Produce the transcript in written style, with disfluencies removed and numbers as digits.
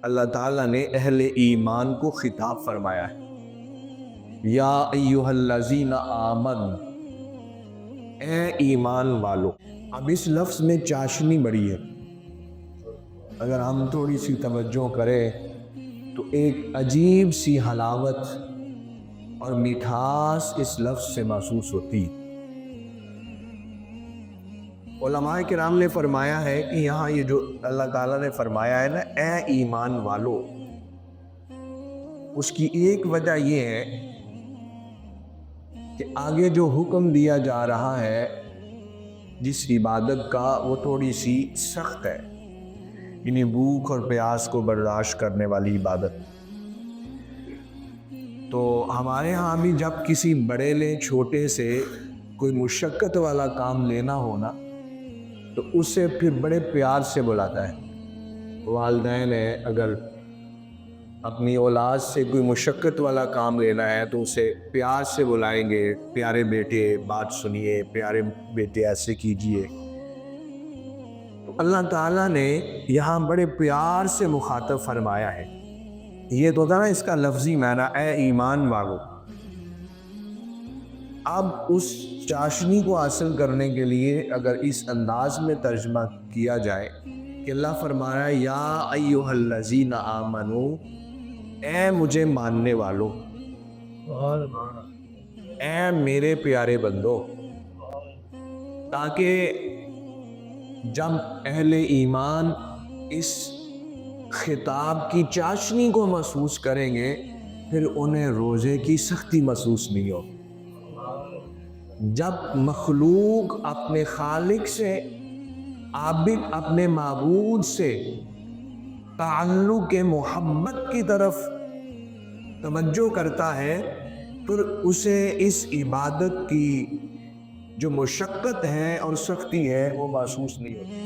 اللہ تعالیٰ نے اہل ایمان کو خطاب فرمایا ہے، یا ایھا الذین آمنوا، اے ایمان والو۔ اب اس لفظ میں چاشنی بڑی ہے، اگر ہم تھوڑی سی توجہ کریں تو ایک عجیب سی حلاوت اور مٹھاس اس لفظ سے محسوس ہوتی ہے۔ علماء کرام نے فرمایا ہے کہ یہاں یہ جو اللہ تعالیٰ نے فرمایا ہے نا، اے ایمان والو، اس کی ایک وجہ یہ ہے کہ آگے جو حکم دیا جا رہا ہے جس عبادت کا، وہ تھوڑی سی سخت ہے، یعنی بھوک اور پیاس کو برداشت کرنے والی عبادت۔ تو ہمارے ہاں بھی جب کسی بڑے لے چھوٹے سے کوئی مشقت والا کام لینا ہونا تو اسے پھر بڑے پیار سے بلاتا ہے۔ والدین ہیں، اگر اپنی اولاد سے کوئی مشقت والا کام لینا ہے تو اسے پیار سے بلائیں گے، پیارے بیٹے بات سنیے، پیارے بیٹے ایسے کیجئے۔ تو اللہ تعالیٰ نے یہاں بڑے پیار سے مخاطب فرمایا ہے۔ یہ تو تھا نا اس کا لفظی معنی، اے ایمان والو۔ اب اس چاشنی کو حاصل کرنے کے لیے اگر اس انداز میں ترجمہ کیا جائے کہ اللہ فرما رہا ہے، یا ایھا الذین آمنوا، اے مجھے ماننے والو، اے میرے پیارے بندو، تاکہ جب اہل ایمان اس خطاب کی چاشنی کو محسوس کریں گے پھر انہیں روزے کی سختی محسوس نہیں ہو۔ جب مخلوق اپنے خالق سے، عابد اپنے معبود سے تعلق محبت کی طرف توجہ کرتا ہے، پھر اسے اس عبادت کی جو مشقت ہے اور سختی ہے وہ محسوس نہیں ہوتی۔